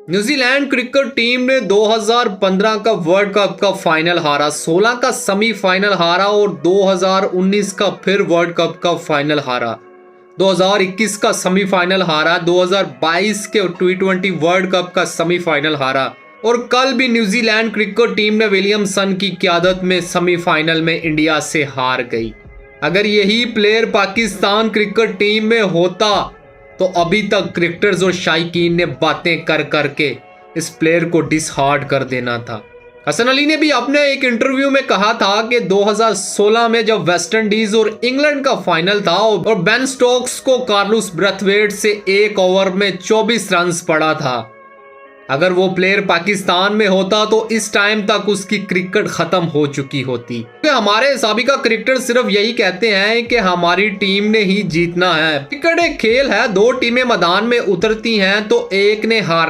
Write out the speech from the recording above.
New Zealand cricket team ने 2015 का world cup का फाइनल हारा, 16 का सेमीफाइनल हारा और 2019 का फिर वर्ल्ड कप का फाइनल हारा, 2021 का सेमीफाइनल हारा, 2022 के T20 वर्ल्ड कप का सेमीफाइनल हारा और कल भी न्यूजीलैंड क्रिकेट टीम ने विलियमसन की क़यादत में सेमीफाइनल में इंडिया से हार गई। अगर यही प्लेयर पाकिस्तान क्रिकेट टीम में होता तो अभी तक क्रिकेटर्स और शायकीन ने बातें कर करके इस प्लेयर को डिसहार्ड कर देना था। हसन अली ने भी अपने एक इंटरव्यू में कहा था कि 2016 में जब वेस्ट इंडीज और इंग्लैंड का फाइनल था और बेन स्टोक्स को कार्लोस ब्रैथवेट से एक ओवर में 24 रन पड़ा था, अगर वो प्लेयर पाकिस्तान में होता तो इस टाइम तक उसकी क्रिकेट खत्म हो चुकी होती। हमारे साबिका क्रिकेटर सिर्फ यही कहते हैं कि हमारी टीम ने ही जीतना है। क्रिकेट एक खेल है, दो टीमें मैदान में उतरती हैं तो एक ने हार